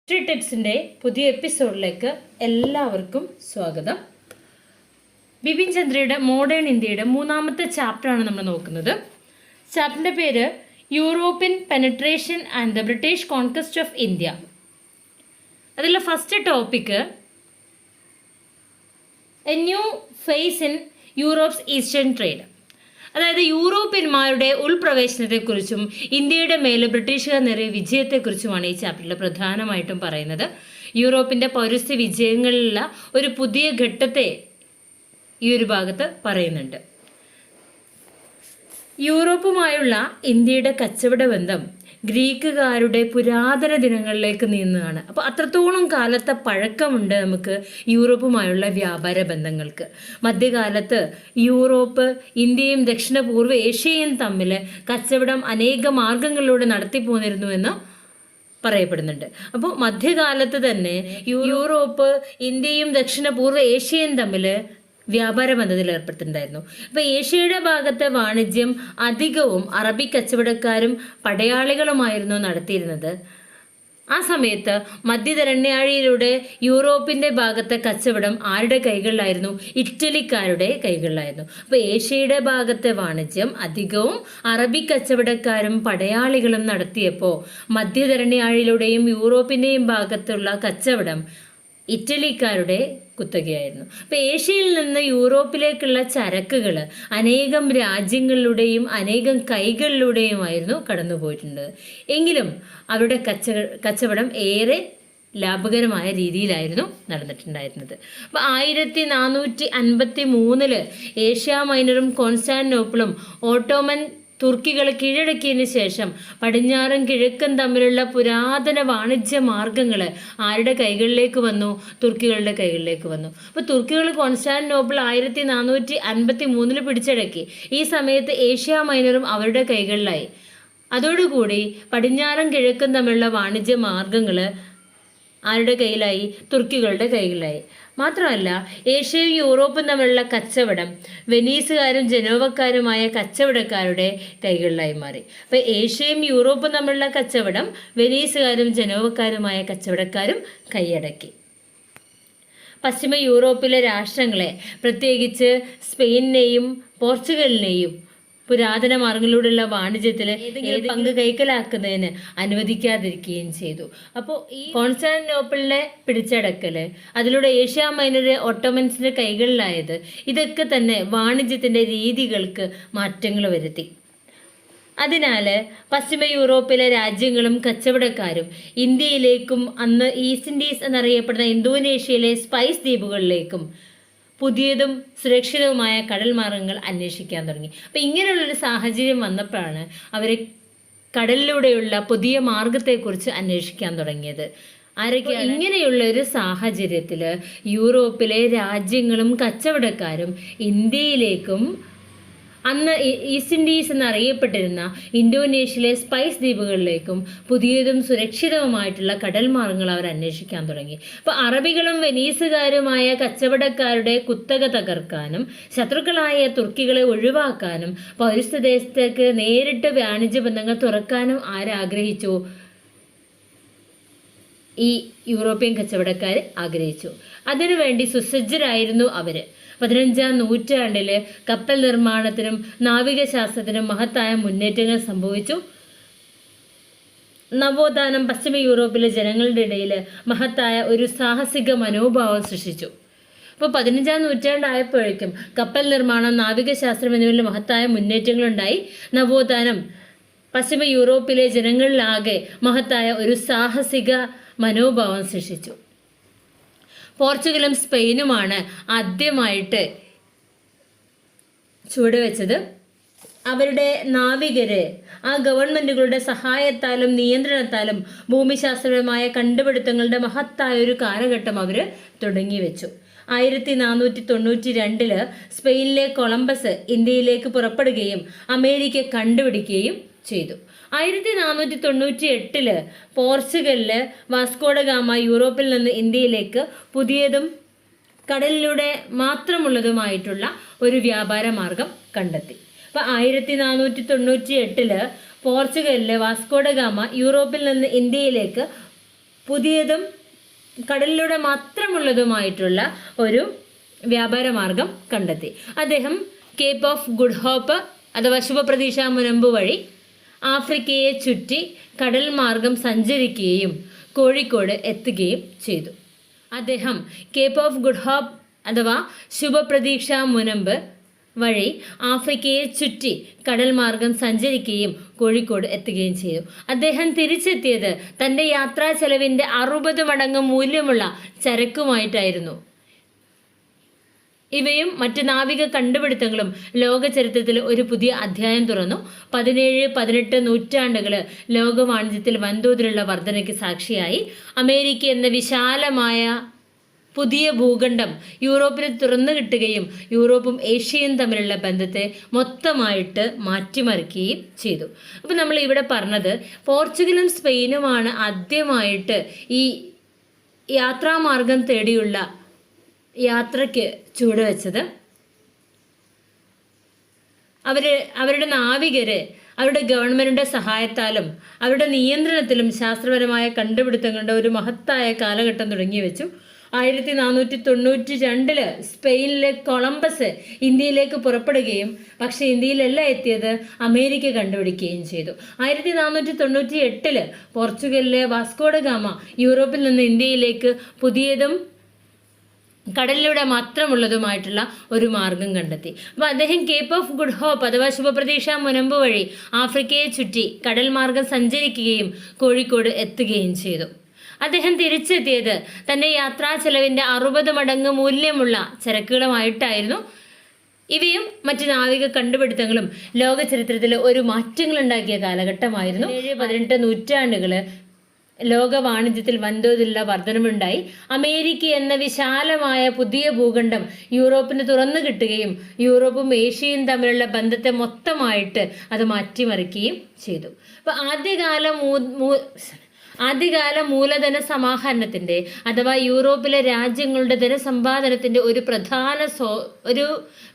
History ടിപ്സിൻ്റെ പുതിയ എപ്പിസോഡിലേക്ക് എല്ലാവർക്കും സ്വാഗതം. ബിപിൻ ചന്ദ്രയുടെ മോഡേൺ ഇന്ത്യയുടെ മൂന്നാമത്തെ ചാപ്റ്ററാണ് നമ്മൾ നോക്കുന്നത്. ചാപ്റ്ററിൻ്റെ പേര് European penetration and the British conquest of India. അതിലെ first topic a new phase in Europe's eastern trade. അതായത് യൂറോപ്യന്മാരുടെ ഉൾപ്രവേശനത്തെക്കുറിച്ചും ഇന്ത്യയുടെ മേലെ ബ്രിട്ടീഷുകാർ നേടിയ വിജയത്തെക്കുറിച്ചുമാണ് ഈ ചാപ്റ്ററിൽ പ്രധാനമായിട്ടും പറയുന്നത്. യൂറോപ്പിൻ്റെ പൗരസ്ത്യ വിജയങ്ങളിലുള്ള ഒരു പുതിയ ഘട്ടത്തെ ഈ ഒരു ഭാഗത്ത് പറയുന്നുണ്ട്. യൂറോപ്പുമായുള്ള ഇന്ത്യയുടെ കച്ചവട ബന്ധം ഗ്രീക്കുകാരുടെ പുരാതന ദിനങ്ങളിലേക്ക് നീങ്ങുകയാണ്. അപ്പോൾ അത്രത്തോളം കാലത്തെ പഴക്കമുണ്ട് നമുക്ക് യൂറോപ്പുമായുള്ള വ്യാപാര ബന്ധങ്ങൾക്ക്. മധ്യകാലത്ത് യൂറോപ്പ് ഇന്ത്യയും ദക്ഷിണ പൂർവ്വ ഏഷ്യയും തമ്മിൽ കച്ചവടം അനേക മാർഗങ്ങളിലൂടെ നടത്തിപ്പോന്നിരുന്നുവെന്ന് പറയപ്പെടുന്നുണ്ട്. അപ്പോൾ മധ്യകാലത്ത് തന്നെ യൂറോപ്പ് ഇന്ത്യയും ദക്ഷിണ പൂർവ്വ ഏഷ്യയും തമ്മിൽ വ്യാപാര ബന്ധത്തിൽ ഏർപ്പെടുത്തിയിട്ടുണ്ടായിരുന്നു. അപ്പോൾ ഏഷ്യയുടെ ഭാഗത്തെ വാണിജ്യം അധികവും അറബി കച്ചവടക്കാരും പടയാളികളുമായിരുന്നു നടത്തിയിരുന്നത്. ആ സമയത്ത് മധ്യധരണ്യാഴിയിലൂടെ യൂറോപ്പിൻ്റെ ഭാഗത്തെ കച്ചവടം ആരുടെ കൈകളിലായിരുന്നു? ഇറ്റലിക്കാരുടെ കൈകളിലായിരുന്നു. അപ്പോൾ ഏഷ്യയുടെ ഭാഗത്തെ വാണിജ്യം അധികവും അറബി കച്ചവടക്കാരും പടയാളികളും നടത്തിയപ്പോൾ മധ്യധരണ്യാഴിയിലൂടെയും യൂറോപ്പിൻ്റെയും ഭാഗത്തുള്ള കച്ചവടം ഇറ്റലിക്കാരുടെ കുത്തകയായിരുന്നു. അപ്പോൾ ഏഷ്യയിൽ നിന്ന് യൂറോപ്പിലേക്കുള്ള ചരക്കുകൾ അനേകം രാജ്യങ്ങളിലൂടെയും അനേകം കൈകളിലൂടെയുമായിരുന്നു കടന്നുപോയിട്ടുണ്ട്. എങ്കിലും അവരുടെ കച്ചവടം ഏറെ ലാഭകരമായ രീതിയിലായിരുന്നു നടന്നിട്ടുണ്ടായിരുന്നത്. അപ്പോൾ 1453 ഏഷ്യ മൈനറും കോൺസ്റ്റാന്റിനോപ്പിളും ഓട്ടോമൻ തുർക്കികൾ കീഴടക്കിയതിന് ശേഷം പടിഞ്ഞാറും കിഴക്കും തമ്മിലുള്ള പുരാതന വാണിജ്യ മാർഗങ്ങൾ ആരുടെ കൈകളിലേക്ക് വന്നു? തുർക്കികളുടെ കൈകളിലേക്ക് വന്നു. അപ്പോൾ തുർക്കികൾ കോൺസ്റ്റാന്റിനോപ്പിൾ 1453 പിടിച്ചടക്കി. ഈ സമയത്ത് ഏഷ്യ മൈനറും അവരുടെ കൈകളിലായി. അതോടുകൂടി പടിഞ്ഞാറും കിഴക്കും തമ്മിലുള്ള വാണിജ്യ മാർഗങ്ങൾ ആരുടെ കയ്യിലായി? തുർക്കികളുടെ കൈകളിലായി. മാത്രമല്ല ഏഷ്യയും യൂറോപ്പും തമ്മിലുള്ള കച്ചവടം വെനീസുകാരും ജനോവക്കാരുമായ കച്ചവടക്കാരുടെ കൈകളിലായി മാറി. അപ്പോൾ ഏഷ്യയും യൂറോപ്പും തമ്മിലുള്ള കച്ചവടം വെനീസുകാരും ജനോവക്കാരുമായ കച്ചവടക്കാരും കൈയടക്കി. പശ്ചിമ യൂറോപ്പിലെ രാഷ്ട്രങ്ങളെ, പ്രത്യേകിച്ച് സ്പെയിനിനെയും പോർച്ചുഗലിനെയും പുരാതന മാർഗങ്ങളിലൂടെയുള്ള വാണിജ്യത്തിൽ ഏതെങ്കിലും പങ്ക് കൈക്കലാക്കുന്നതിന് അനുവദിക്കാതിരിക്കുകയും ചെയ്തു. അപ്പോൾ ഈ കോൺസ്റ്റാന്റിനോപ്പിളിനെ പിടിച്ചടക്കൽ, അതിലൂടെ ഏഷ്യ മൈനർ ഒട്ടോമൻസിൻ്റെ കൈകളിലായത്, ഇതൊക്കെ തന്നെ വാണിജ്യത്തിൻ്റെ രീതികൾക്ക് മാറ്റങ്ങൾ വരുത്തി. അതിനാൽ പശ്ചിമ യൂറോപ്പിലെ രാജ്യങ്ങളും കച്ചവടക്കാരും ഇന്ത്യയിലേക്കും അന്ന് ഈസ്റ്റ് ഇൻഡീസ് എന്നറിയപ്പെടുന്ന ഇന്തോനേഷ്യയിലെ സ്പൈസ് ദ്വീപുകളിലേക്കും പുതിയതും സുരക്ഷിതവുമായ കടൽ മാർഗങ്ങൾ അന്വേഷിക്കാൻ തുടങ്ങി. അപ്പം ഇങ്ങനെയുള്ളൊരു സാഹചര്യം വന്നപ്പോഴാണ് അവർ കടലിലൂടെയുള്ള പുതിയ മാർഗത്തെക്കുറിച്ച് അന്വേഷിക്കാൻ തുടങ്ങിയത്. ആരൊക്കെയാണ്? ഇങ്ങനെയുള്ള ഒരു സാഹചര്യത്തിൽ യൂറോപ്പിലെ രാജ്യങ്ങളും കച്ചവടക്കാരും ഇന്ത്യയിലേക്കും അന്ന് ഈസ്റ്റ് ഇൻഡീസ് എന്നറിയപ്പെട്ടിരുന്ന ഇന്തോനേഷ്യയിലെ സ്പൈസ് ദ്വീപുകളിലേക്കും പുതിയതും സുരക്ഷിതവുമായിട്ടുള്ള കടൽ മാർഗങ്ങൾ അവർ അന്വേഷിക്കാൻ തുടങ്ങി. അപ്പോൾ അറബികളും വെനീസുകാരുമായ കച്ചവടക്കാരുടെ കുത്തക തകർക്കാനും ശത്രുക്കളായ തുർക്കികളെ ഒഴിവാക്കാനും പൗരസ്ത്യദേശത്തേക്ക് നേരിട്ട് വാണിജ്യ ബന്ധങ്ങൾ തുറക്കാനും ആരാഗ്രഹിച്ചു? ഈ യൂറോപ്യൻ കച്ചവടക്കാർ ആഗ്രഹിച്ചു. അതിനുവേണ്ടി സുസജ്ജരായിരുന്നു അവർ. 15-ാം നൂറ്റാണ്ടിൽ കപ്പൽ നിർമ്മാണത്തിനും നാവികശാസ്ത്രത്തിനും മഹത്തായ മുന്നേറ്റങ്ങൾ സംഭവിച്ചു. നവോത്ഥാനം പശ്ചിമ യൂറോപ്പിലെ ജനങ്ങളുടെ ഇടയിൽ മഹത്തായ ഒരു സാഹസിക മനോഭാവം സൃഷ്ടിച്ചു. അപ്പോൾ 15-ാം നൂറ്റാണ്ടായപ്പോഴേക്കും കപ്പൽ നിർമ്മാണം, നാവികശാസ്ത്രം എന്നിവയിൽ മഹത്തായ മുന്നേറ്റങ്ങളുണ്ടായി. നവോത്ഥാനം പശ്ചിമ യൂറോപ്പിലെ ജനങ്ങളിലാകെ മഹത്തായ ഒരു സാഹസിക മനോഭാവം സൃഷ്ടിച്ചു. പോർച്ചുഗലും സ്പെയിനുമാണ് ആദ്യമായിട്ട് ചുവടുവെച്ചത്. അവരുടെ നാവികര് ആ ഗവൺമെൻറ്റുകളുടെ സഹായത്താലും നിയന്ത്രണത്താലും ഭൂമിശാസ്ത്രപരമായ കണ്ടുപിടുത്തങ്ങളുടെ മഹത്തായ ഒരു കാലഘട്ടം അവർ തുടങ്ങി വെച്ചു. 1492 സ്പെയിനിലെ കൊളംബസ് ഇന്ത്യയിലേക്ക് പുറപ്പെടുകയും അമേരിക്ക കണ്ടുപിടിക്കുകയും ചെയ്തു. 1498 പോർച്ചുഗലിൽ വാസ്കോഡ ഗാമ യൂറോപ്പിൽ നിന്ന് ഇന്ത്യയിലേക്ക് പുതിയതും കടലിലൂടെ മാത്രമുള്ളതുമായിട്ടുള്ള ഒരു വ്യാപാര മാർഗം കണ്ടെത്തി. അപ്പോൾ 1498 പോർച്ചുഗലിലെ വാസ്കോഡ ഗാമ യൂറോപ്പിൽ നിന്ന് ഇന്ത്യയിലേക്ക് പുതിയതും കടലിലൂടെ മാത്രമുള്ളതുമായിട്ടുള്ള ഒരു വ്യാപാര മാർഗം കണ്ടെത്തി. അദ്ദേഹം കേപ്പ് ഓഫ് ഗുഡ് ഹോപ്പ് അഥവാ ശുഭപ്രതീക്ഷാ മുനമ്പ് വഴി ആഫ്രിക്കയെ ചുറ്റി കടൽ മാർഗം സഞ്ചരിക്കുകയും കോഴിക്കോട് എത്തുകയും ചെയ്തു. അദ്ദേഹം കേപ്പ് ഓഫ് ഗുഡ് ഹോപ്പ് അഥവാ ശുഭപ്രതീക്ഷാ മുനമ്പ് വഴി ആഫ്രിക്കയെ ചുറ്റി കടൽ മാർഗം സഞ്ചരിക്കുകയും കോഴിക്കോട് എത്തുകയും ചെയ്തു. അദ്ദേഹം തിരിച്ചെത്തിയത് തൻ്റെ യാത്രാ ചെലവിൻ്റെ 60 മടങ്ങ് മൂല്യമുള്ള ചരക്കുമായിട്ടായിരുന്നു. ഇവയും മറ്റ് നാവിക കണ്ടുപിടുത്തങ്ങളും ലോക ചരിത്രത്തിൽ ഒരു പുതിയ അധ്യായം തുറന്നു. 17-18 നൂറ്റാണ്ടുകൾ ലോക വാണിജ്യത്തിൽ വൻതോതിലുള്ള വർധനയ്ക്ക് സാക്ഷിയായി. അമേരിക്ക എന്ന വിശാലമായ പുതിയ ഭൂഖണ്ഡം യൂറോപ്പിന് തുറന്നു കിട്ടുകയും യൂറോപ്പും ഏഷ്യയും തമ്മിലുള്ള ബന്ധത്തെ മൊത്തമായിട്ട് മാറ്റിമറിക്കുകയും ചെയ്തു. അപ്പോൾ നമ്മൾ ഇവിടെ പറഞ്ഞത് പോർച്ചുഗലും സ്പെയിനുമാണ് ആദ്യമായിട്ട് ഈ യാത്രാമാർഗം തേടിയുള്ള യാത്രയ്ക്ക് ചുവടുവെച്ചത്. അവരുടെ നാവികര് അവരുടെ ഗവൺമെൻറ്റിൻ്റെ സഹായത്താലും അവരുടെ നിയന്ത്രണത്തിലും ശാസ്ത്രപരമായ കണ്ടുപിടുത്തങ്ങളുടെ ഒരു മഹത്തായ കാലഘട്ടം തുടങ്ങി വെച്ചു. 1492 സ്പെയിനിലെ കൊളംബസ് ഇന്ത്യയിലേക്ക് പുറപ്പെടുകയും പക്ഷേ ഇന്ത്യയിലല്ല എത്തിയത്, അമേരിക്ക കണ്ടുപിടിക്കുകയും ചെയ്തു. 1498 പോർച്ചുഗലിലെ വാസ്കോഡ ഗാമ യൂറോപ്പിൽ നിന്ന് ഇന്ത്യയിലേക്ക് പുതിയതും കടലിലൂടെ മാത്രമുള്ളതുമായിട്ടുള്ള ഒരു മാർഗം കണ്ടെത്തി. അപ്പോൾ അദ്ദേഹം കേപ്പ് ഓഫ് ഗുഡ് ഹോപ്പ് അഥവാ ശുഭപ്രതീക്ഷാ മുനമ്പ് വഴി ആഫ്രിക്കയെ ചുറ്റി കടൽ മാർഗം സഞ്ചരിക്കുകയും കോഴിക്കോട് എത്തുകയും ചെയ്തു. അദ്ദേഹം തിരിച്ചെത്തിയത് തൻ്റെ യാത്രാ ചെലവിൻ്റെ 60 മടങ്ങ് മൂല്യമുള്ള ചരക്കുകളുമായിട്ടായിരുന്നു. ഇവയും മറ്റ് നാവിക കണ്ടുപിടുത്തങ്ങളും ലോക ചരിത്രത്തിൽ ഒരു മാറ്റങ്ങളുണ്ടാക്കിയ കാലഘട്ടമായിരുന്നു. 17-18 നൂറ്റാണ്ടുകൾ ലോക വാണിജ്യത്തിൽ വൻതോതിലുള്ള വർധനമുണ്ടായി. അമേരിക്ക എന്ന വിശാലമായ പുതിയ ഭൂഖണ്ഡം യൂറോപ്പിന് തുറന്നു കിട്ടുകയും യൂറോപ്പും ഏഷ്യയും തമ്മിലുള്ള ബന്ധത്തെ മൊത്തമായിട്ട് അത് മാറ്റിമറിക്കുകയും ചെയ്തു. അപ്പോൾ ആദ്യകാല മൂലധന സമാഹരണത്തിൻ്റെ അഥവാ യൂറോപ്പിലെ രാജ്യങ്ങളുടെ ധനസമ്പാദനത്തിൻ്റെ ഒരു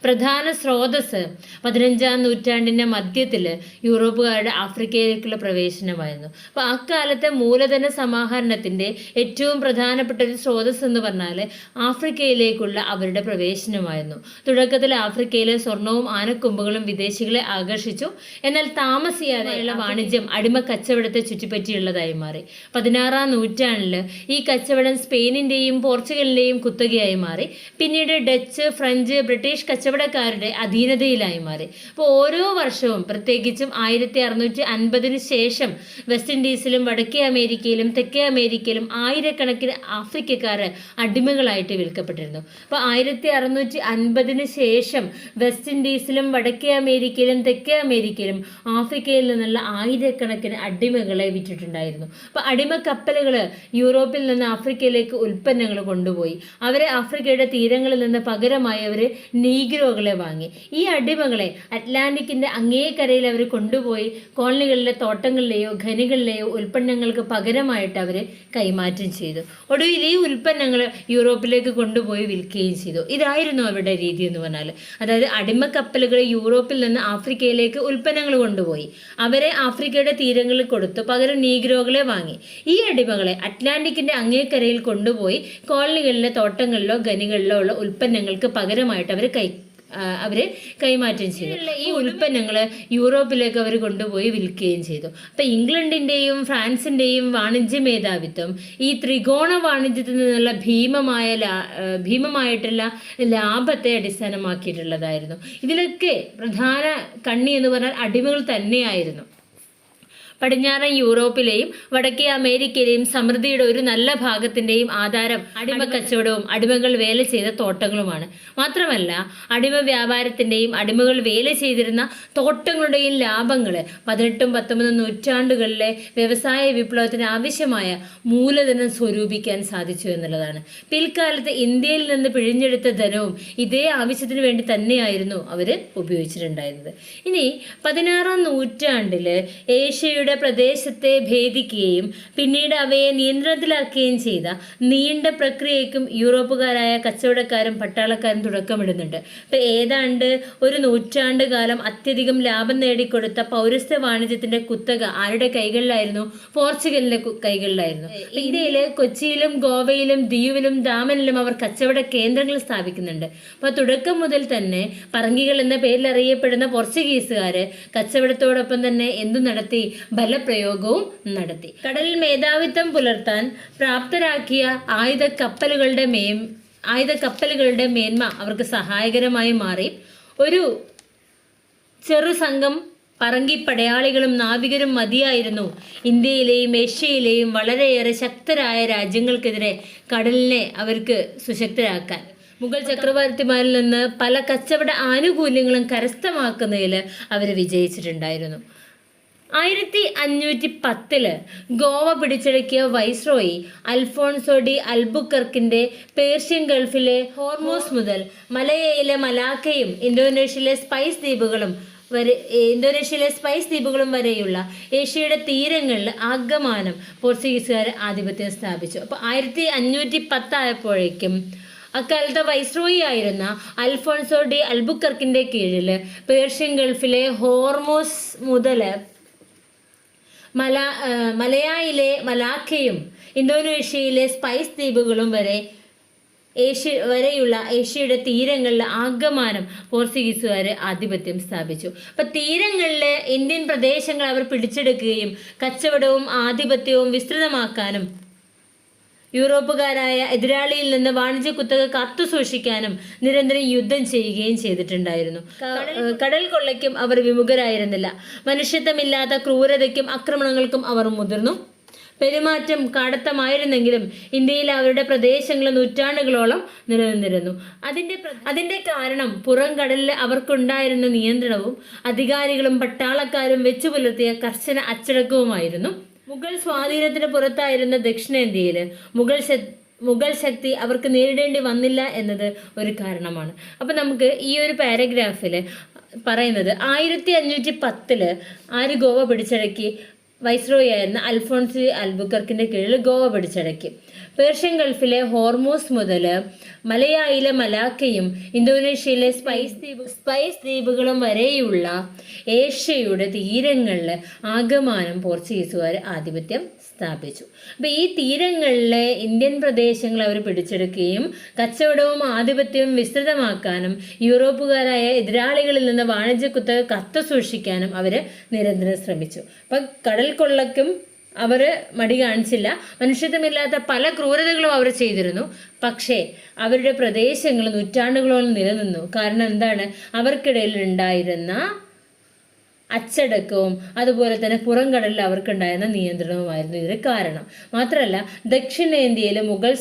പ്രധാന സ്രോതസ് 15-ാം നൂറ്റാണ്ടിൻ്റെ മധ്യത്തിൽ യൂറോപ്പുകാരുടെ ആഫ്രിക്കയിലേക്കുള്ള പ്രവേശനമായിരുന്നു. അപ്പോൾ അക്കാലത്തെ മൂലധന സമാഹരണത്തിൻ്റെ ഏറ്റവും പ്രധാനപ്പെട്ട ഒരു സ്രോതസ് എന്ന് പറഞ്ഞാൽ ആഫ്രിക്കയിലേക്കുള്ള അവരുടെ പ്രവേശനമായിരുന്നു. തുടക്കത്തിൽ ആഫ്രിക്കയിലെ സ്വർണവും ആനക്കൊമ്പുകളും വിദേശികളെ ആകർഷിച്ചു. എന്നാൽ താമസിയാതെയുള്ള വാണിജ്യം അടിമ കച്ചവടത്തെ ചുറ്റിപ്പറ്റിയുള്ളതായി മാറി. 16-ാം നൂറ്റാണ്ടിൽ ഈ കച്ചവടം സ്പെയിനിൻ്റെയും പോർച്ചുഗലിൻ്റെയും കുത്തകയായി മാറി. പിന്നീട് ഡച്ച്, ഫ്രഞ്ച്, ബ്രിട്ടീഷ് കച്ചവടക്കാരുടെ അധീനതയിലായി മാറി. അപ്പോൾ ഓരോ വർഷവും പ്രത്യേകിച്ചും 1650 ശേഷം വെസ്റ്റ് ഇൻഡീസിലും വടക്കേ അമേരിക്കയിലും തെക്കേ അമേരിക്കയിലും ആയിരക്കണക്കിന് ആഫ്രിക്കക്കാർ അടിമകളായിട്ട് വിൽക്കപ്പെട്ടിരുന്നു. അപ്പോൾ 1650 ശേഷം വെസ്റ്റ് ഇൻഡീസിലും വടക്കേ അമേരിക്കയിലും തെക്കേ അമേരിക്കയിലും ആഫ്രിക്കയിൽ നിന്നുള്ള ആയിരക്കണക്കിന് അടിമകളെ വിറ്റിട്ടുണ്ടായിരുന്നു. അപ്പോൾ അടിമ കപ്പലുകൾ യൂറോപ്പിൽ നിന്ന് ആഫ്രിക്കയിലേക്ക് ഉൽപ്പന്നങ്ങൾ കൊണ്ടുപോയി. അവരെ ആഫ്രിക്കയുടെ തീരങ്ങളിൽ നിന്ന് പകരമായി അവർ നീഗ്രോകളെ വാങ്ങി. ഈ അടിമകളെ അറ്റ്ലാന്റിക്കിൻ്റെ അങ്ങേക്കരയിൽ അവർ കൊണ്ടുപോയി കോളനികളിലെ തോട്ടങ്ങളിലെയോ ഖനികളിലെയോ ഉൽപ്പന്നങ്ങൾക്ക് പകരമായിട്ട് അവർ കൈമാറ്റം ചെയ്തു. ഒടുവിൽ ഈ ഉൽപ്പന്നങ്ങൾ യൂറോപ്പിലേക്ക് കൊണ്ടുപോയി വിൽക്കുകയും ചെയ്തു. ഇതായിരുന്നു അവരുടെ രീതി എന്ന് പറഞ്ഞാൽ. അതായത് അടിമ കപ്പലുകൾ യൂറോപ്പിൽ നിന്ന് ആഫ്രിക്കയിലേക്ക് ഉൽപ്പന്നങ്ങൾ കൊണ്ടുപോയി അവരെ ആഫ്രിക്കയുടെ തീരങ്ങളിൽ കൊടുത്തു പകരം നീഗ്രോകളെ വാങ്ങി. ഈ അടിമകളെ അറ്റ്ലാന്റിക്കിൻ്റെ അങ്ങേക്കരയിൽ കൊണ്ടുപോയി കോളനികളിലെ തോട്ടങ്ങളിലോ ഖനികളിലോ ഉള്ള ഉൽപ്പന്നങ്ങൾക്ക് പകരമായിട്ട് അവരെ കൈമാറ്റം ചെയ്തു. ഈ ഉൽപ്പന്നങ്ങൾ യൂറോപ്പിലേക്ക് അവർ കൊണ്ടുപോയി വിൽക്കുകയും ചെയ്തു. അപ്പം ഇംഗ്ലണ്ടിൻ്റെയും ഫ്രാൻസിൻ്റെയും വാണിജ്യ മേധാവിത്വം ഈ ത്രികോണ വാണിജ്യത്തിൽ നിന്നുള്ള ഭീമമായിട്ടുള്ള ലാഭത്തെ അടിസ്ഥാനമാക്കിയിട്ടുള്ളതായിരുന്നു. ഇതിലൊക്കെ പ്രധാന കണ്ണി എന്ന് പറഞ്ഞാൽ അടിമകൾ തന്നെയായിരുന്നു. പടിഞ്ഞാറൻ യൂറോപ്പിലെയും വടക്കേ അമേരിക്കയിലെയും സമൃദ്ധിയുടെ ഒരു നല്ല ഭാഗത്തിൻ്റെയും ആധാരം അടിമ കച്ചവടവും അടിമകൾ വേല ചെയ്ത തോട്ടങ്ങളുമാണ്. മാത്രമല്ല അടിമ വ്യാപാരത്തിൻ്റെയും അടിമകൾ വേല ചെയ്തിരുന്ന തോട്ടങ്ങളുടെയും ലാഭങ്ങൾ 18-19 നൂറ്റാണ്ടുകളിലെ വ്യവസായ വിപ്ലവത്തിന് ആവശ്യമായ മൂലധനം സ്വരൂപിക്കാൻ സാധിച്ചു എന്നുള്ളതാണ്. പിൽക്കാലത്ത് ഇന്ത്യയിൽ നിന്ന് പിഴിഞ്ഞെടുത്ത ധനവും ഇതേ ആവശ്യത്തിന് വേണ്ടി തന്നെയായിരുന്നു അവർ ഉപയോഗിച്ചിട്ടുണ്ടായിരുന്നത്. ഇനി 16-ാം നൂറ്റാണ്ടിൽ ഏഷ്യയുടെ അവരുടെ പ്രദേശത്തെ ഭേദിക്കുകയും പിന്നീട് അവയെ നിയന്ത്രണത്തിലാക്കുകയും ചെയ്ത നീണ്ട പ്രക്രിയയ്ക്കും യൂറോപ്പുകാരായ കച്ചവടക്കാരും പട്ടാളക്കാരും തുടക്കമിടുന്നുണ്ട്. ഇപ്പം ഏതാണ്ട് ഒരു നൂറ്റാണ്ട് കാലം അത്യധികം ലാഭം നേടിക്കൊടുത്ത പൗരസ്ത്യ വാണിജ്യത്തിന്റെ കുത്തക ആരുടെ കൈകളിലായിരുന്നു? പോർച്ചുഗലിന്റെ കൈകളിലായിരുന്നു. ഇന്ത്യയിലെ കൊച്ചിയിലും ഗോവയിലും ദിയുവിലും ദാമനിലും അവർ കച്ചവട കേന്ദ്രങ്ങൾ സ്ഥാപിക്കുന്നുണ്ട്. അപ്പൊ തുടക്കം മുതൽ തന്നെ പറങ്കികൾ എന്ന പേരിൽ അറിയപ്പെടുന്ന പോർച്ചുഗീസുകാര് കച്ചവടത്തോടൊപ്പം തന്നെ എന്തു നടത്തി? ബലപ്രയോഗവും നടത്തി. കടലിൽ മേധാവിത്വം പുലർത്താൻ പ്രാപ്തരാക്കിയ ആയുധക്കപ്പലുകളുടെ മേന്മ അവർക്ക് സഹായകരമായി മാറി. ഒരു ചെറു സംഘം പറങ്കി പടയാളികളും നാവികരും മതിയായിരുന്നു ഇന്ത്യയിലെയും ഏഷ്യയിലെയും വളരെയേറെ ശക്തരായ രാജ്യങ്ങൾക്കെതിരെ കടലിനെ അവർക്ക് സുശക്തരാക്കാൻ. മുഗൾ ചക്രവർത്തിമാരിൽ നിന്ന് പല കച്ചവട ആനുകൂല്യങ്ങളും കരസ്ഥമാക്കുന്നതിൽ അവർ വിജയിച്ചിട്ടുണ്ടായിരുന്നു. 1510 ഗോവ പിടിച്ചടക്കിയ വൈസ്രോയി അൽഫോൺസോ ഡി അൽബുക്കർക്കിന്റെ പേർഷ്യൻ ഗൾഫിലെ ഹോർമോസ് മുതൽ മലയയിലെ മലാക്കയും ഇന്തോനേഷ്യയിലെ സ്പൈസ് ദ്വീപുകളും വരെയുള്ള ഏഷ്യയുടെ തീരങ്ങളിൽ ആകമാനം പോർച്ചുഗീസുകാർ ആധിപത്യം സ്ഥാപിച്ചു. അപ്പോൾ 1510 ആയപ്പോഴേക്കും അക്കാലത്തെ വൈസ്രോയി ആയിരുന്ന അൽഫോൺസോ ഡി അൽബുക്കർക്കിന്റെ കീഴിൽ പേർഷ്യൻ ഗൾഫിലെ ഹോർമോസ് മുതൽ മലയായിലെ മലാക്കയും ഇന്തോനേഷ്യയിലെ സ്പൈസ് ദ്വീപുകളും വരെയുള്ള ഏഷ്യയുടെ തീരങ്ങളിൽ ആകമാനം പോർച്ചുഗീസുകാർ ആധിപത്യം സ്ഥാപിച്ചു. അപ്പം തീരങ്ങളിലെ ഇന്ത്യൻ പ്രദേശങ്ങൾ അവർ പിടിച്ചെടുക്കുകയും കച്ചവടവും ആധിപത്യവും വിസ്തൃതമാക്കാനും യൂറോപ്പുകാരായ എതിരാളിയിൽ നിന്ന് വാണിജ്യ കുത്തക കാത്തു സൂക്ഷിക്കാനും നിരന്തരം യുദ്ധം ചെയ്യുകയും ചെയ്തിട്ടുണ്ടായിരുന്നു. കടൽ കൊള്ളയ്ക്കും അവർ വിമുഖരായിരുന്നില്ല. മനുഷ്യത്വമില്ലാത്ത ക്രൂരതയ്ക്കും ആക്രമണങ്ങൾക്കും അവർ മുതിർന്നു. പെരുമാറ്റം കാടത്തമായിരുന്നെങ്കിലും ഇന്ത്യയിൽ അവരുടെ പ്രദേശങ്ങൾ നൂറ്റാണ്ടുകളോളം നിലനിന്നിരുന്നു. അതിന്റെ കാരണം പുറം കടലിൽ അവർക്കുണ്ടായിരുന്ന നിയന്ത്രണവും അധികാരികളും പട്ടാളക്കാരും വെച്ചു പുലർത്തിയ കർശന അച്ചടക്കവുമായിരുന്നു. മുഗൾ സ്വാധീനത്തിന് പുറത്തായിരുന്ന ദക്ഷിണേന്ത്യയിൽ മുഗൾ ശക്തി അവർക്ക് നേരിടേണ്ടി വന്നില്ല എന്നത് ഒരു കാരണമാണ്. അപ്പം നമുക്ക് ഈ ഒരു പാരഗ്രാഫിൽ പറയുന്നത് 1510 ആര് ഗോവ പിടിച്ചടക്കി? വൈസ്രോയി ആയിരുന്ന അൽഫോൺസോ അൽബുക്കർക്കിന്റെ കീഴിൽ ഗോവ പിടിച്ചടക്കി. പേർഷ്യൻ ഗൾഫിലെ ഹോർമോസ് മുതൽ മലയായിലെ മലാക്കയും ഇന്തോനേഷ്യയിലെ സ്പൈസ് ദ്വീപുകളും വരെയുള്ള ഏഷ്യയുടെ തീരങ്ങളിൽ ആകമാനം പോർച്ചുഗീസുകാർ ആധിപത്യം സ്ഥാപിച്ചു. അപ്പം ഈ തീരങ്ങളിലെ ഇന്ത്യൻ പ്രദേശങ്ങൾ അവർ പിടിച്ചെടുക്കുകയും കച്ചവടവും ആധിപത്യവും വിസ്തൃതമാക്കാനും യൂറോപ്പുകാരായ എതിരാളികളിൽ നിന്ന് വാണിജ്യ കുത്തക കത്തു സൂക്ഷിക്കാനും അവർ നിരന്തരം ശ്രമിച്ചു. അപ്പം കടൽ കൊള്ളയ്ക്കും അവർ മടി കാണിച്ചില്ല. മനുഷ്യത്വമില്ലാത്ത പല ക്രൂരതകളും അവർ ചെയ്തിരുന്നു. പക്ഷേ അവരുടെ പ്രദേശങ്ങൾ നൂറ്റാണ്ടുകളോളം നിലനിന്നു. കാരണം എന്താണ്? അവർക്കിടയിൽ ഉണ്ടായിരുന്ന അച്ചടക്കവും അതുപോലെ തന്നെ പുറം കടലിൽ അവർക്കുണ്ടായിരുന്ന നിയന്ത്രണവുമായിരുന്നു ഇതിന് കാരണം. മാത്രമല്ല ദക്ഷിണേന്ത്യയിൽ മുഗൾ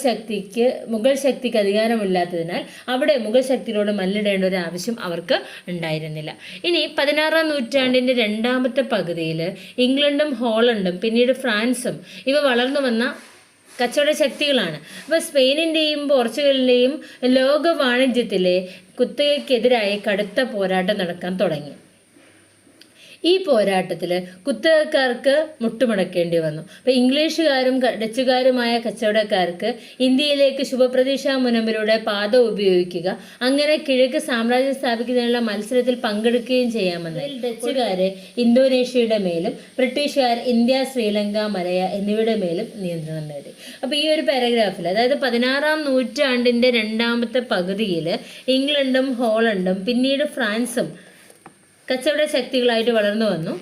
ശക്തിക്ക് അധികാരമില്ലാത്തതിനാൽ അവിടെ മുഗൾ ശക്തിയോട് മല്ലിടേണ്ട ഒരു ആവശ്യം അവർക്ക് ഉണ്ടായിരുന്നില്ല. ഇനി 16-ാം നൂറ്റാണ്ടിൻ്റെ രണ്ടാമത്തെ പകുതിയിൽ ഇംഗ്ലണ്ടും ഹോളണ്ടും പിന്നീട് ഫ്രാൻസും ഇവ വളർന്നു വന്ന കച്ചവട ശക്തികളാണ്. അപ്പോൾ സ്പെയിനിൻ്റെയും പോർച്ചുഗലിൻ്റെയും ലോക വാണിജ്യത്തിലെ കുത്തകയ്ക്കെതിരായി കടുത്ത പോരാട്ടം നടക്കാൻ തുടങ്ങി. ഈ പോരാട്ടത്തിൽ കുത്തകക്കാർക്ക് മുട്ടുമടക്കേണ്ടി വന്നു. അപ്പോൾ ഇംഗ്ലീഷുകാരും ഡച്ചുകാരുമായ കച്ചവടക്കാർക്ക് ഇന്ത്യയിലേക്ക് ശുഭപ്രതീക്ഷാ മുനമ്പിലൂടെ പാത ഉപയോഗിക്കുക, അങ്ങനെ കിഴക്ക് സാമ്രാജ്യം സ്ഥാപിക്കുന്നതിനുള്ള മത്സരത്തിൽ പങ്കെടുക്കുകയും ചെയ്യാമെന്ന് ഡച്ചുകാര് ഇന്തോനേഷ്യയുടെ മേലും ബ്രിട്ടീഷുകാർ ഇന്ത്യ, ശ്രീലങ്ക, മലയ എന്നിവയുടെ മേലും നിയന്ത്രണം നേടി. അപ്പോൾ ഈ ഒരു പാരഗ്രാഫിൽ, അതായത് 16-ാം നൂറ്റാണ്ടിൻ്റെ രണ്ടാമത്തെ പകുതിയിൽ ഇംഗ്ലണ്ടും ഹോളണ്ടും പിന്നീട് ഫ്രാൻസും കച്ചവട ശക്തികളായിട്ട് വളർന്നു വന്നു.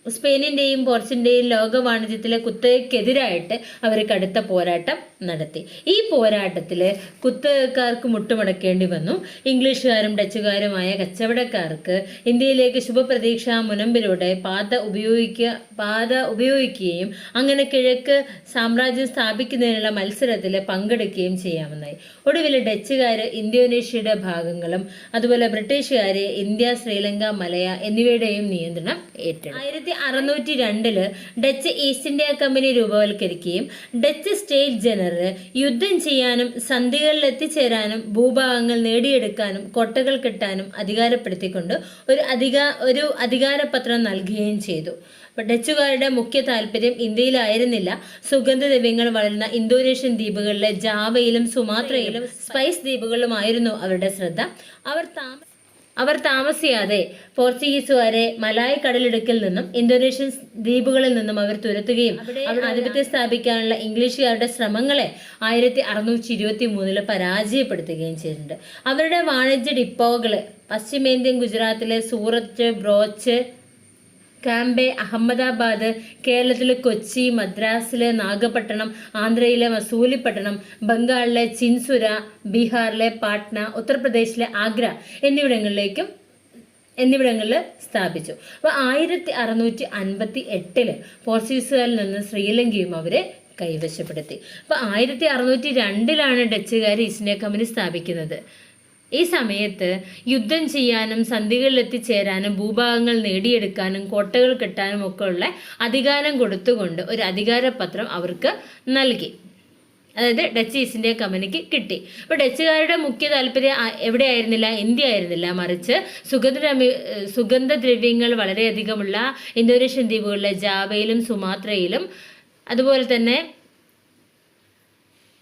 സ്പെയിനിൻ്റെയും പോർച്ചുഗലിൻ്റെയും ലോക വാണിജ്യത്തിലെ കുത്തകയ്ക്കെതിരായിട്ട് അവർ കടുത്ത പോരാട്ടം നടത്തി. ഈ പോരാട്ടത്തിൽ കുത്തകക്കാർക്ക് മുട്ടുമടക്കേണ്ടി വന്നു. ഇംഗ്ലീഷുകാരും ഡച്ചുകാരുമായ കച്ചവടക്കാർക്ക് ഇന്ത്യയിലേക്ക് ശുഭപ്രതീക്ഷാ മുനമ്പിലൂടെ പാത ഉപയോഗിക്കുകയും അങ്ങനെ കിഴക്ക് സാമ്രാജ്യം സ്ഥാപിക്കുന്നതിനുള്ള മത്സരത്തിൽ പങ്കെടുക്കുകയും ചെയ്യാമെന്നായി. ഒടുവിൽ ഡച്ചുകാർ ഇന്തോനേഷ്യയുടെ ഭാഗങ്ങളും അതുപോലെ ബ്രിട്ടീഷുകാർ ഇന്ത്യ, ശ്രീലങ്ക, മലയ എന്നിവയുടെയും നിയന്ത്രണം ഏറ്റെടുത്തു. 1602 ഡച്ച് ഈസ്റ്റ് ഇന്ത്യ കമ്പനി രൂപവൽക്കരിക്കുകയും ഡച്ച് സ്റ്റേറ്റ് ജനറൽ പോർച്ചുഗീസുകാർക്ക് യുദ്ധം ചെയ്യാനും സന്ധികളിൽ എത്തിച്ചേരാനും ഭൂഭാഗങ്ങൾ നേടിയെടുക്കാനും കോട്ടകൾ കെട്ടാനും അധികാരപ്പെടുത്തിക്കൊണ്ട് ഒരു അധികാരപത്രം നൽകുകയും ചെയ്തു. അപ്പോൾ ഡച്ചുകാരുടെ മുഖ്യ താല്പര്യം ഇന്ത്യയിലായിരുന്നില്ല. സുഗന്ധദ്രവ്യങ്ങൾ വളരുന്ന ഇന്തോനേഷ്യൻ ദ്വീപുകളിലെ ജാവയിലും സുമാത്രയിലും സ്പൈസ് ദ്വീപുകളിലുമായിരുന്നു അവരുടെ ശ്രദ്ധ. അവർ താമസിയാതെ പോർച്ചുഗീസുകാരെ മലായ് കടലിടുക്കിൽ നിന്നും ഇന്തോനേഷ്യൻ ദ്വീപുകളിൽ നിന്നും അവർ തുരത്തുകയും അവിടെ ആധിപത്യം സ്ഥാപിക്കാനുള്ള ഇംഗ്ലീഷുകാരുടെ ശ്രമങ്ങളെ 1623 പരാജയപ്പെടുത്തുകയും ചെയ്തിട്ടുണ്ട്. അവരുടെ വാണിജ്യ ഡിപ്പോകൾ പശ്ചിമേന്ത്യൻ ഗുജറാത്തിലെ സൂറത്ത്, ബ്രോച്ച്, കാംബെ, അഹമ്മദാബാദ്, കേരളത്തിലെ കൊച്ചി, മദ്രാസിലെ നാഗപട്ടണം, ആന്ധ്രയിലെ മസൂലിപ്പട്ടണം, ബംഗാളിലെ ചിൻസുര, ബീഹാറിലെ പാട്ന, ഉത്തർപ്രദേശിലെ ആഗ്ര എന്നിവിടങ്ങളിൽ സ്ഥാപിച്ചു. അപ്പോൾ 1658 പോർച്ചുഗീസുകാരിൽ നിന്ന് ശ്രീലങ്കയും അവരെ കൈവശപ്പെടുത്തി. അപ്പോൾ 1602 ഡച്ചുകാർ ഈസ്റ്റ് ഇന്ത്യ കമ്പനി സ്ഥാപിക്കുന്നത്. ഈ സമയത്ത് യുദ്ധം ചെയ്യാനും സന്ധികളിൽ എത്തിച്ചേരാനും ഭൂഭാഗങ്ങൾ നേടിയെടുക്കാനും കോട്ടകൾ കെട്ടാനും ഒക്കെ ഉള്ള അധികാരം കൊടുത്തുകൊണ്ട് ഒരു അധികാരപത്രം അവർക്ക് നൽകി. അതായത് ഡച്ച് ഈസ്റ്റ് ഇന്ത്യ കമ്പനിക്ക് കിട്ടി. അപ്പോൾ ഡച്ചുകാരുടെ മുഖ്യ താല്പര്യം എവിടെയായിരുന്നില്ല? ഇന്ത്യ ആയിരുന്നില്ല, മറിച്ച് സുഗന്ധദ്രവ്യങ്ങൾ വളരെയധികമുള്ള ഇന്തോനേഷ്യൻ ദ്വീപുകളിലെ ജാവയിലും സുമാത്രയിലും അതുപോലെ തന്നെ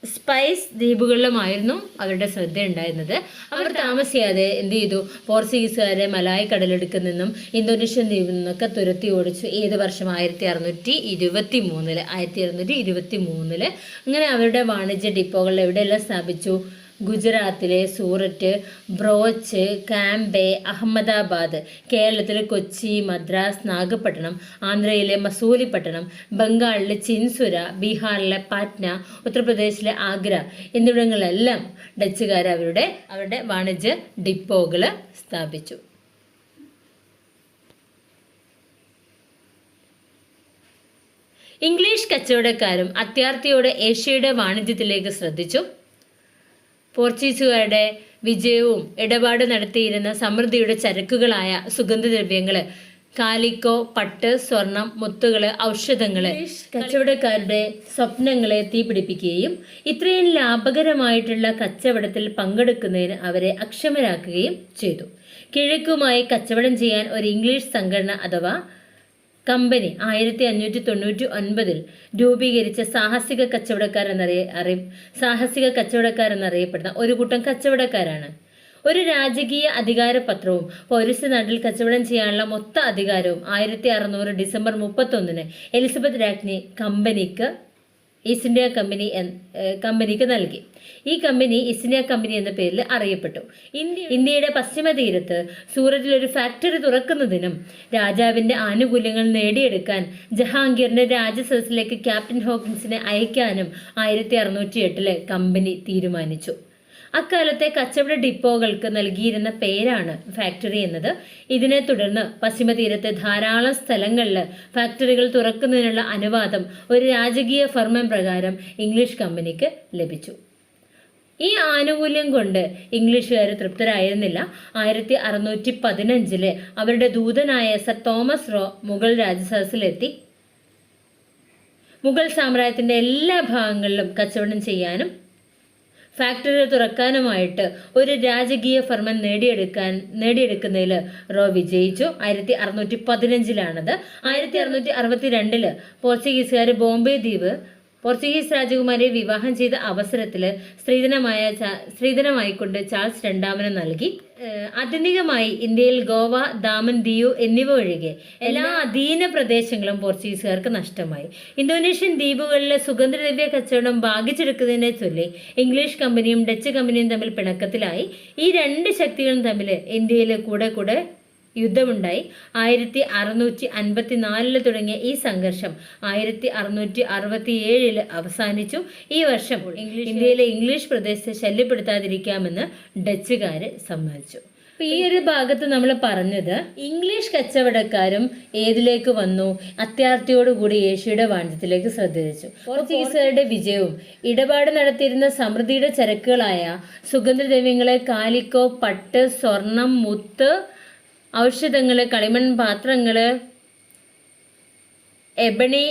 സ്പൈസ് ദ്വീപുകളിലുമായിരുന്നു അവരുടെ ശ്രദ്ധ ഉണ്ടായിരുന്നത്. അവർ താമസിയാതെ എന്ത് ചെയ്തു? പോർച്ചുഗീസുകാരെ മലായ് കടലിടുക്കിൽ നിന്നും ഇന്തോനേഷ്യൻ ദ്വീപിൽ നിന്നൊക്കെ തുരത്തി ഓടിച്ചു. ഏത് വർഷം? 1623 അങ്ങനെ അവരുടെ വാണിജ്യ ഡിപ്പോകൾ എവിടെയെല്ലാം സ്ഥാപിച്ചു? ഗുജറാത്തിലെ സൂററ്റ്, ബ്രോച്ച്, കാംബെ, അഹമ്മദാബാദ്, കേരളത്തിലെ കൊച്ചി, മദ്രാസ്, നാഗപട്ടണം, ആന്ധ്രയിലെ മസൂലിപ്പട്ടണം, ബംഗാളിലെ ചിൻസുര, ബീഹാറിലെ പാറ്റ്ന, ഉത്തർപ്രദേശിലെ ആഗ്ര എന്നിവിടങ്ങളിലെല്ലാം ഡച്ചുകാർ അവരുടെ വാണിജ്യ ഡിപ്പോകൾ സ്ഥാപിച്ചു. ഇംഗ്ലീഷ് കച്ചവടക്കാരും അത്യാർത്തിയോടെ ഏഷ്യയുടെ വാണിജ്യത്തിലേക്ക് ശ്രദ്ധിച്ചു. പോർച്ചുഗീസുകാരുടെ വിജയവും ഇടപാട് നടത്തിയിരുന്ന സമൃദ്ധിയുടെ ചരക്കുകളായ സുഗന്ധദ്രവ്യങ്ങൾ, കാലിക്കോ, പട്ട്, സ്വർണം, മുത്തുകൾ, ഔഷധങ്ങൾ കച്ചവടക്കാരുടെ സ്വപ്നങ്ങളെ തീപിടിപ്പിക്കുകയും ഇത്രയും ലാഭകരമായിട്ടുള്ള കച്ചവടത്തിൽ പങ്കെടുക്കുന്നതിന് അവരെ അക്ഷമരാക്കുകയും ചെയ്തു. കിഴക്കുമായി കച്ചവടം ചെയ്യാൻ ഒരു ഇംഗ്ലീഷ് സംഘടന അഥവാ കമ്പനി 1599 രൂപീകരിച്ച സാഹസിക കച്ചവടക്കാരെന്നറിയപ്പെടുന്ന ഒരു കൂട്ടം കച്ചവടക്കാരാണ്. ഒരു രാജകീയ അധികാരപത്രവും പൗരസ്ത്യനാട്ടിൽ കച്ചവടം ചെയ്യാനുള്ള മൊത്ത അധികാരവും 1600 ഡിസംബർ 31 എലിസബത്ത് രാജ്ഞി ഈസ്റ്റ് ഇന്ത്യ കമ്പനിക്ക് നൽകി. ഈ കമ്പനി ഈസ്റ്റ് ഇന്ത്യ കമ്പനി എന്ന പേരിൽ അറിയപ്പെട്ടു. ഇന്ത്യയുടെ പശ്ചിമ തീരത്ത് സൂററ്റിൽ ഒരു ഫാക്ടറി തുറക്കുന്നതിനും രാജാവിന്റെ ആനുകൂല്യങ്ങൾ നേടിയെടുക്കാൻ ജഹാംഗീറിന്റെ രാജസദസ്സിലേക്ക് ക്യാപ്റ്റൻ ഹോക്കിൻസിനെ അയക്കാനും 1608 കമ്പനി തീരുമാനിച്ചു. അക്കാലത്തെ കച്ചവട ഡിപ്പോകൾക്ക് നൽകിയിരുന്ന പേരാണ് ഫാക്ടറി എന്നത്. ഇതിനെ തുടർന്ന് പശ്ചിമ തീരത്തെ ധാരാളം സ്ഥലങ്ങളിൽ ഫാക്ടറികൾ തുറക്കുന്നതിനുള്ള അനുവാദം ഒരു രാജകീയ ഫർമൻ പ്രകാരം ഇംഗ്ലീഷ് കമ്പനിക്ക് ലഭിച്ചു. ഈ ആനുകൂല്യം കൊണ്ട് ഇംഗ്ലീഷുകാർ തൃപ്തരായിരുന്നില്ല. 1615 അവരുടെ ദൂതനായ സർ തോമസ് റോ മുഗൾ രാജസദസ്സിലെത്തി മുഗൾ സാമ്രാജ്യത്തിന്റെ എല്ലാ ഭാഗങ്ങളിലും കച്ചവടം ചെയ്യാനും ഫാക്ടറികൾ തുറക്കാനുമായിട്ട് ഒരു രാജകീയ ഫർമൻ നേടിയെടുക്കുന്നതിൽ റോ വിജയിച്ചു. 1615 1662 പോർച്ചുഗീസുകാർ ബോംബെ ദ്വീപ് പോർച്ചുഗീസ് രാജകുമാരിയെ വിവാഹം ചെയ്ത അവസരത്തിൽ സ്ത്രീധനമായിക്കൊണ്ട് ചാൾസ് രണ്ടാമന് നൽകി. ആത്യന്തികമായി ഇന്ത്യയിൽ ഗോവ, ദാമൻ, ദിയു എന്നിവ ഒഴികെ എല്ലാ അധീന പ്രദേശങ്ങളും പോർച്ചുഗീസുകാർക്ക് നഷ്ടമായി. ഇന്തോനേഷ്യൻ ദ്വീപുകളിലെ സുഗന്ധദ്രവ്യ കച്ചവടം ഭാഗിച്ചെടുക്കുന്നതിനെ ചൊല്ലി ഇംഗ്ലീഷ് കമ്പനിയും ഡച്ച് കമ്പനിയും തമ്മിൽ പിണക്കത്തിലായി. ഈ രണ്ട് ശക്തികളും തമ്മിൽ ഇന്ത്യയിൽ കൂടെ യുദ്ധമുണ്ടായി. 1654 തുടങ്ങിയ ഈ സംഘർഷം 1667 അവസാനിച്ചു. ഈ വർഷം ഇന്ത്യയിലെ ഇംഗ്ലീഷ് പ്രദേശത്തെ ശല്യപ്പെടുത്താതിരിക്കാമെന്ന് ഡച്ചുകാര് സമ്മതിച്ചു. ഈ ഒരു ഭാഗത്ത് നമ്മൾ പറഞ്ഞത് ഇംഗ്ലീഷ് കച്ചവടക്കാരും ഏതിലേക്ക് വന്നു? അത്യാർത്തിയോടുകൂടി ഏഷ്യയുടെ വാണിജ്യത്തിലേക്ക് ശ്രദ്ധിച്ചു. പോർച്ചുഗീസുകാരുടെ വിജയവും ഇടപാട് നടത്തിയിരുന്ന സമൃദ്ധിയുടെ ചരക്കുകളായ സുഗന്ധദ്രവ്യങ്ങളെ കാലിക്കോ, പട്ട്, സ്വർണം, മുത്ത്, ഔഷധങ്ങൾ, കളിമൺ പാത്രങ്ങൾ, എബണി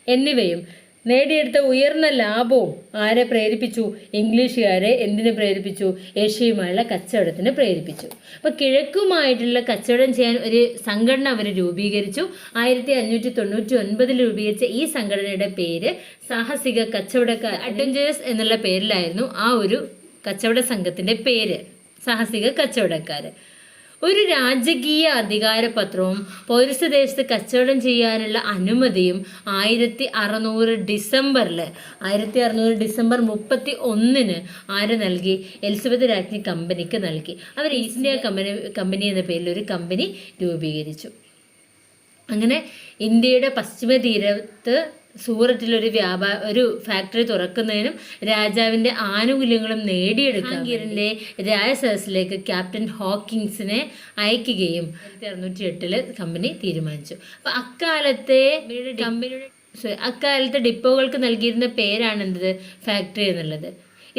എന്നിവയും നേടിയെടുത്ത ഉയർന്ന ലാഭവും ആരെ പ്രേരിപ്പിച്ചു? ഇംഗ്ലീഷുകാരെ എന്തിനു പ്രേരിപ്പിച്ചു? ഏഷ്യയുമായുള്ള കച്ചവടത്തിന് പ്രേരിപ്പിച്ചു. അപ്പോൾ കിഴക്കുമായിട്ടുള്ള കച്ചവടം ചെയ്യാൻ ഒരു സംഘടന അവർ രൂപീകരിച്ചു. 1599 രൂപീകരിച്ച ഈ സംഘടനയുടെ പേര് സാഹസിക കച്ചവടക്കാർ, അഡ്വഞ്ചേഴ്സ് എന്നുള്ള പേരിലായിരുന്നു ആ ഒരു കച്ചവട സംഘത്തിൻ്റെ പേര്, സാഹസിക കച്ചവടക്കാർ. ഒരു രാജകീയ അധികാരപത്രവും പൗരസ്ത്യദേശത്ത് കച്ചവടം ചെയ്യാനുള്ള അനുമതിയും 1600 ഡിസംബർ 31 ആര് നൽകി? എലിസബത്ത് രാജ്ഞി കമ്പനിക്ക് നൽകി. അവർ ഈസ്റ്റ് ഇന്ത്യ കമ്പനി എന്ന പേരിൽ ഒരു കമ്പനി രൂപീകരിച്ചു. അങ്ങനെ ഇന്ത്യയുടെ പശ്ചിമ തീരത്ത് സൂററ്റിൽ ഒരു ഫാക്ടറി തുറക്കുന്നതിനും രാജാവിൻ്റെ ആനുകൂല്യങ്ങളും നേടിയെടുക്കാൻ ജഹാംഗീറിൻ്റെ രാജസദസ്സിലേക്ക് ക്യാപ്റ്റൻ ഹോക്കിൻസിനെ അയക്കുകയും 1608 കമ്പനി തീരുമാനിച്ചു. അപ്പോൾ അക്കാലത്തെ ഡിപ്പോകൾക്ക് നൽകിയിരുന്ന പേരാണ് എന്ത്? ഫാക്ടറി എന്നുള്ളത്.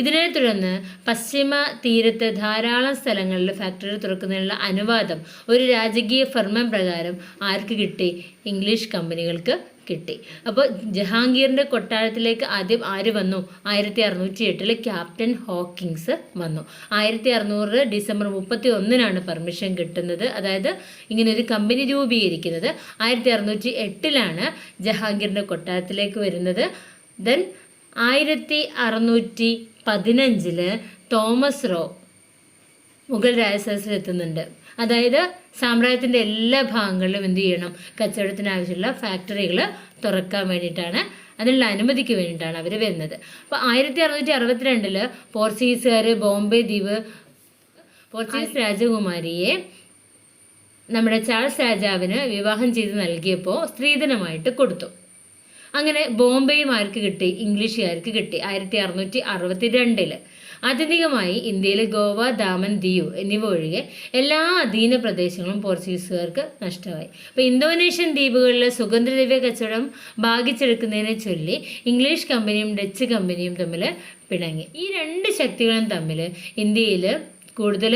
ഇതിനെ തുടർന്ന് പശ്ചിമ തീരത്ത് ധാരാളം സ്ഥലങ്ങളിൽ ഫാക്ടറി തുറക്കുന്നതിനുള്ള അനുവാദം ഒരു രാജകീയ ഫർമം പ്രകാരം ആർക്ക് കിട്ടി? ഇംഗ്ലീഷ് കമ്പനികൾക്ക് കിട്ടി. അപ്പോൾ ജഹാംഗീറിൻ്റെ കൊട്ടാരത്തിലേക്ക് ആദ്യം ആര് വന്നു? 1608 ക്യാപ്റ്റൻ ഹോക്കിൻസ് വന്നു. 1600 ഡിസംബർ 31 പെർമിഷൻ കിട്ടുന്നത്, അതായത് ഇങ്ങനെ ഒരു കമ്പനി രൂപീകരിക്കുന്നത്. 1608 ജഹാംഗീറിൻ്റെ കൊട്ടാരത്തിലേക്ക് വരുന്നത്. ദെൻ 1615 തോമസ് റോ മുഗൾ രാജസദസ്സിൽ എത്തുന്നുണ്ട്. അതായത് സാമ്രാജ്യത്തിൻ്റെ എല്ലാ ഭാഗങ്ങളിലും എന്ത് ചെയ്യണം? കച്ചവടത്തിന് ആവശ്യമുള്ള ഫാക്ടറികൾ തുറക്കാൻ വേണ്ടിയിട്ടാണ്, അതിനുള്ള അനുമതിക്ക് വേണ്ടിയിട്ടാണ് അവർ വരുന്നത്. അപ്പോൾ 1662 പോർച്ചുഗീസുകാർ ബോംബെ ദ്വീപ് പോർച്ചുഗീസ് രാജകുമാരിയെ നമ്മുടെ ചാൾസ് രാജാവിന് വിവാഹം ചെയ്ത് നൽകിയപ്പോൾ സ്ത്രീധനമായിട്ട് കൊടുത്തു. അങ്ങനെ ബോംബെയും ആർക്ക് കിട്ടി? ഇംഗ്ലീഷുകാർക്ക് കിട്ടി 1662. ആത്യന്തികമായി ഇന്ത്യയിലെ ഗോവ, ദാമൻ, ദിയു എന്നിവ ഒഴികെ എല്ലാ അധീന പ്രദേശങ്ങളും പോർച്ചുഗീസുകാർക്ക് നഷ്ടമായി. അപ്പോൾ ഇന്തോനേഷ്യൻ ദ്വീപുകളിലെ സുഗന്ധദ്രവ്യ കച്ചവടം ഭാഗിച്ചെടുക്കുന്നതിനെ ചൊല്ലി ഇംഗ്ലീഷ് കമ്പനിയും ഡച്ച് കമ്പനിയും തമ്മിൽ പിണങ്ങി. ഈ രണ്ട് ശക്തികളും തമ്മിൽ ഇന്ത്യയിൽ കൂടുതൽ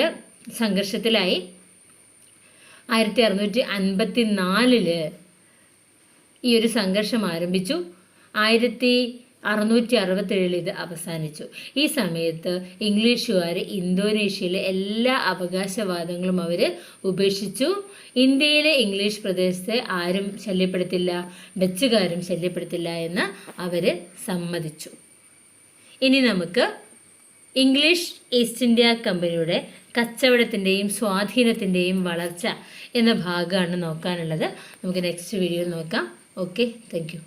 സംഘർഷത്തിലായി. 1654 ഈ ഒരു സംഘർഷം ആരംഭിച്ചു. 1667 ഇത് അവസാനിച്ചു. ഈ സമയത്ത് ഇംഗ്ലീഷുകാർ ഇന്തോനേഷ്യയിലെ എല്ലാ അവകാശവാദങ്ങളും അവർ ഉപേക്ഷിച്ചു. ഇന്ത്യയിലെ ഇംഗ്ലീഷ് പ്രദേശത്തെ ആരും ശല്യപ്പെടുത്തില്ല, ഡച്ചുകാരും ശല്യപ്പെടുത്തില്ല എന്ന് അവർ സമ്മതിച്ചു. ഇനി നമുക്ക് ഇംഗ്ലീഷ് ഈസ്റ്റ് ഇന്ത്യ കമ്പനിയുടെ കച്ചവടത്തിൻ്റെയും സ്വാധീനത്തിൻ്റെയും വളർച്ച എന്ന ഭാഗമാണ് നോക്കാനുള്ളത്. നമുക്ക് നെക്സ്റ്റ് വീഡിയോയിൽ നോക്കാം. Okay, thank you.